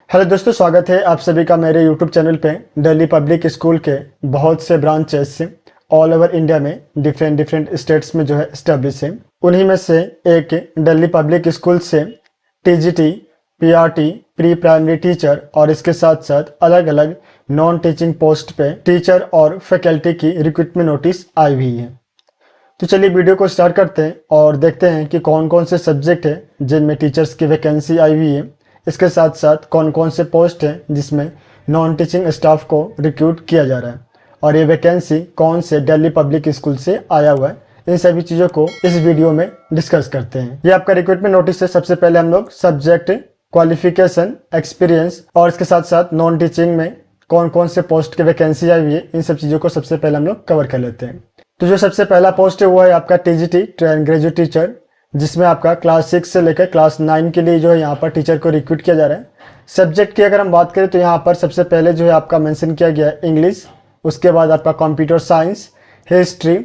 Hello दोस्तों, स्वागत है आप सभी का मेरे यूट्यूब चैनल पे। दिल्ली पब्लिक स्कूल के बहुत से ब्रांचेस ऑल ओवर इंडिया में डिफरेंट स्टेट्स में जो है इस्टेब्लिश है। उन्हीं में से एक दिल्ली पब्लिक स्कूल से TGT, PRT, pre primary teacher और इसके साथ साथ अलग अलग नॉन टीचिंग पोस्ट पे टीचर और फैकल्टी की रिक्रूटमेंट नोटिस आई हुई है। तो चलिए वीडियो को स्टार्ट करते हैं और देखते हैं कि कौन कौन से सब्जेक्ट है जिनमें टीचर्स की वैकेंसी आई हुई है। इसके साथ साथ कौन कौन से पोस्ट हैं जिसमें नॉन टीचिंग स्टाफ को रिक्रूट किया जा रहा है और ये वैकेंसी कौन से दिल्ली पब्लिक स्कूल से आया हुआ है। इन सभी चीज़ों को इस वीडियो में डिस्कस करते हैं। ये आपका रिक्रूटमेंट नोटिस है। सबसे पहले हम लोग सब्जेक्ट, क्वालिफिकेशन, एक्सपीरियंस और इसके साथ साथ नॉन टीचिंग में कौन कौन से पोस्ट की वैकेंसी आई हुई है, इन सब चीज़ों को सबसे पहले हम लोग कवर कर लेते हैं। तो जो सबसे पहला पोस्ट है वो है आपका टीजीटी, ट्रेन ग्रेजुएट टीचर, जिसमें आपका क्लास 6 से लेकर क्लास 9 के लिए जो है यहाँ पर टीचर को रिक्रूट किया जा रहा है। सब्जेक्ट की अगर हम बात करें तो यहाँ पर सबसे पहले जो है आपका मेंशन किया गया है इंग्लिश, उसके बाद आपका computer science, history,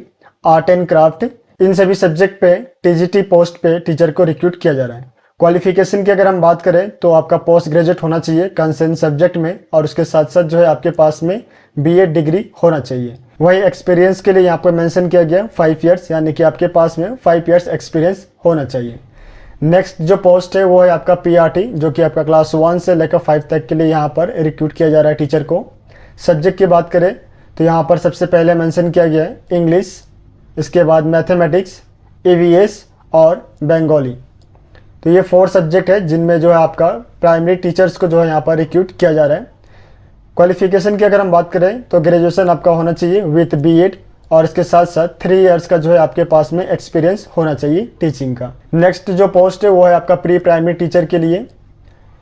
art and craft. इन सभी सब्जेक्ट पे टीजीटी पोस्ट पे टीचर को रिक्रूट किया जा रहा है। क्वालिफिकेशन की अगर हम बात करें तो आपका पोस्ट ग्रेजुएट होना चाहिए कंसर्न सब्जेक्ट में और उसके साथ साथ जो है आपके पास में बीएड डिग्री होना चाहिए। वही एक्सपीरियंस के लिए यहाँ पर मेंशन किया गया 5 इयर्स, यानी कि आपके पास में 5 इयर्स एक्सपीरियंस होना चाहिए। नेक्स्ट जो पोस्ट है वो है आपका पीआरटी, जो कि आपका क्लास 1 से लेकर 5 तक के लिए यहाँ पर रिक्रूट किया जा रहा है टीचर को। सब्जेक्ट की बात करें तो यहाँ पर सबसे पहले मेंशन किया गया है इंग्लिश, इसके बाद मैथमेटिक्स, ईवीएस और बंगाली। तो ये 4 सब्जेक्ट है जिनमें जो है आपका प्राइमरी टीचर्स को जो है यहाँ पर रिक्रूट किया जा रहा है। क्वालिफिकेशन की अगर हम बात करें तो ग्रेजुएशन आपका होना चाहिए विथ बीएड और इसके साथ साथ 3 इयर्स का जो है आपके पास में एक्सपीरियंस होना चाहिए टीचिंग का। नेक्स्ट जो पोस्ट है वो है आपका प्री प्राइमरी टीचर के लिए।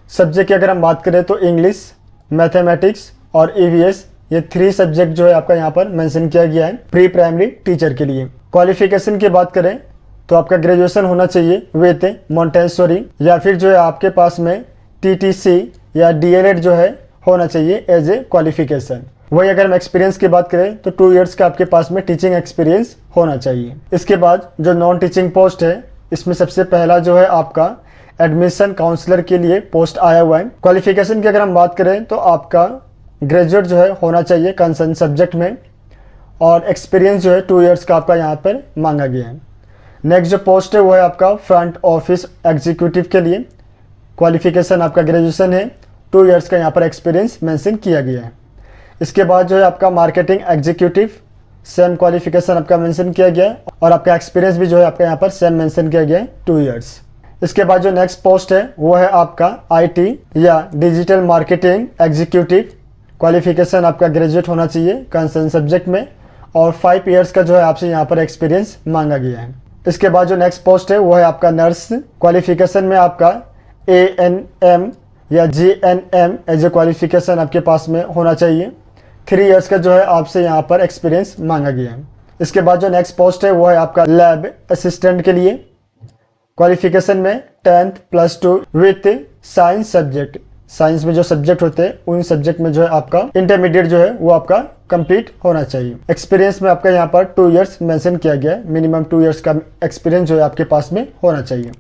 सब्जेक्ट की अगर हम बात करें तो इंग्लिश, मैथमेटिक्स और ईवीएस, ये 3 सब्जेक्ट जो है आपका यहाँ पर मेंशन किया गया है प्री प्राइमरी टीचर के लिए। क्वालिफिकेशन की बात करें तो आपका ग्रेजुएशन होना चाहिए विथ मॉन्टेसोरी या फिर जो है आपके पास में टीटीसी या डीएलएड जो है होना चाहिए एज ए क्वालिफिकेशन। वही अगर हम एक्सपीरियंस की बात करें तो 2 इयर्स का आपके पास में टीचिंग एक्सपीरियंस होना चाहिए। इसके बाद जो नॉन टीचिंग पोस्ट है इसमें सबसे पहला जो है आपका एडमिशन काउंसलर के लिए पोस्ट आया हुआ है। क्वालिफिकेशन की अगर हम बात करें तो आपका ग्रेजुएट जो है होना चाहिए कंसर्न सब्जेक्ट में और एक्सपीरियंस जो है 2 इयर्स का आपका यहाँ पर मांगा गया है। नेक्स्ट जो पोस्ट है वो है आपका फ्रंट ऑफिस एग्जीक्यूटिव के लिए। क्वालिफिकेशन आपका ग्रेजुएशन है, 2 इयर्स का यहाँ पर एक्सपीरियंस मेंशन किया गया है। इसके बाद जो है आपका मार्केटिंग एग्जीक्यूटिव, सेम क्वालिफिकेशन आपका मेंशन किया गया है और आपका एक्सपीरियंस भी जो है आपका यहाँ पर सेम मेंशन किया गया है 2 इयर्स। इसके बाद जो नेक्स्ट पोस्ट है वो है आपका आईटी या डिजिटल मार्केटिंग एग्जीक्यूटिव। क्वालिफिकेशन आपका ग्रेजुएट होना चाहिए कंसर्न सब्जेक्ट में और 5 इयर्स का जो है आपसे यहाँ पर एक्सपीरियंस मांगा गया है। इसके बाद जो नेक्स्ट पोस्ट है वो है आपका नर्स। क्वालिफिकेशन में आपका ANM या GNM एज ए क्वालिफिकेशन आपके पास में होना चाहिए। 3 इयर्स का जो है आपसे यहाँ पर एक्सपीरियंस मांगा गया है। इसके बाद जो नेक्स्ट पोस्ट है वो है आपका लैब असिस्टेंट के लिए। क्वालिफिकेशन में 10th +2 with science subject. Science में जो सब्जेक्ट होते हैं उन सब्जेक्ट में जो है आपका इंटरमीडिएट जो है वो आपका कंप्लीट होना चाहिए। एक्सपीरियंस में आपका यहाँ पर 2 इयर्स मेंशन किया गया है, मिनिमम 2 इयर्स का एक्सपीरियंस जो है आपके पास में होना चाहिए।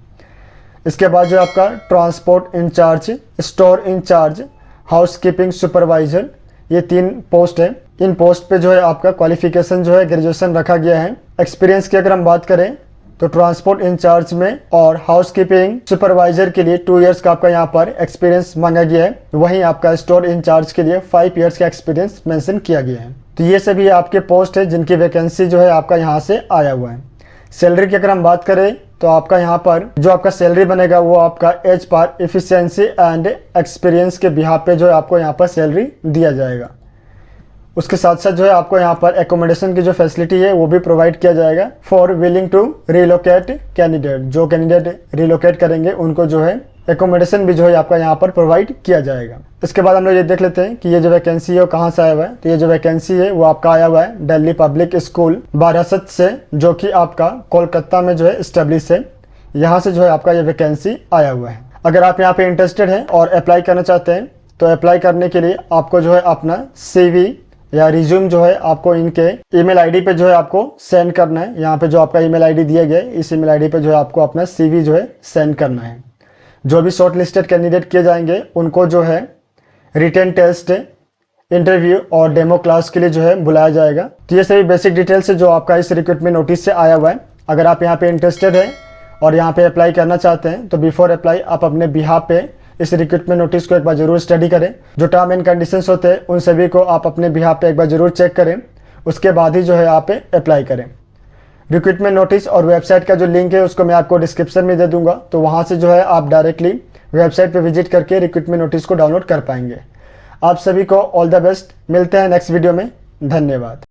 इसके बाद जो आपका transport incharge, store incharge, housekeeping supervisor, ये 3 पोस्ट है। इन पोस्ट पे जो है आपका क्वालिफिकेशन जो है ग्रेजुएशन रखा गया है। एक्सपीरियंस की अगर हम बात करें तो ट्रांसपोर्ट इंचार्ज में और हाउसकीपिंग सुपरवाइजर के लिए 2 इयर्स का आपका यहाँ पर एक्सपीरियंस मांगा गया है। वहीं आपका स्टोर इंचार्ज के लिए 5 इयर्स का एक्सपीरियंस मेंशन किया गया है। तो ये सभी आपके पोस्ट है जिनकी वैकेंसी जो है आपका यहाँ से आया हुआ है। सैलरी की अगर हम बात करें तो आपका यहाँ पर जो आपका सैलरी बनेगा वो आपका as per efficiency and experience के बिहार पे जो है आपको यहाँ पर सैलरी दिया जाएगा। उसके साथ साथ जो है आपको यहाँ पर एकोमोडेशन की जो फैसिलिटी है वो भी प्रोवाइड किया जाएगा for willing to relocate candidate. जो कैंडिडेट रिलोकेट करेंगे उनको जो है एकोमोडेशन भी जो है आपका यहाँ पर प्रोवाइड किया जाएगा। इसके बाद हम लोग ये देख लेते हैं कि ये जो वैकेंसी है वो कहाँ से आया हुआ है। तो ये जो वैकेंसी है वो आपका आया हुआ है दिल्ली पब्लिक स्कूल बारासत से, जो कि आपका कोलकाता में जो है इस्टेब्लिश है। यहाँ से जो है आपका ये वैकेंसी आया हुआ है। अगर आप यहाँ पे इंटरेस्टेड हैं और अप्लाई करना चाहते हैं तो अप्लाई करने के लिए आपको जो है अपना CV या रिज्यूम जो है आपको इनके ईमेल आईडी पे जो है आपको सेंड करना है। यहाँ पे जो आपका ईमेल आईडी दिया गया है इस ईमेल आईडी पे जो है आपको अपना CV जो है सेंड करना है। जो भी शॉर्ट लिस्टेड कैंडिडेट किए जाएंगे उनको जो है रिटन टेस्ट, इंटरव्यू और डेमो क्लास के लिए जो है बुलाया जाएगा। तो ये सभी बेसिक डिटेल्स है जो आपका इस रिक्रूटमेंट नोटिस से आया हुआ है। अगर आप यहाँ पे इंटरेस्टेड हैं और यहाँ पे अप्लाई करना चाहते हैं तो बिफोर अप्लाई आप अपने बिहाफ पे इस रिक्रूटमेंट नोटिस को एक बार जरूर स्टडी करें। जो टर्म एंड कंडीशंस होते हैं उन सभी को आप अपने बिहाफ पे एक बार जरूर चेक करें, उसके बाद ही जो है आप अप्लाई करें। रिक्रूटमेंट नोटिस और वेबसाइट का जो लिंक है उसको मैं आपको डिस्क्रिप्शन में दे दूंगा, तो वहाँ से जो है आप डायरेक्टली वेबसाइट पे विजिट करके रिक्रूटमेंट नोटिस को डाउनलोड कर पाएंगे। आप सभी को ऑल द बेस्ट। मिलते हैं नेक्स्ट वीडियो में। धन्यवाद।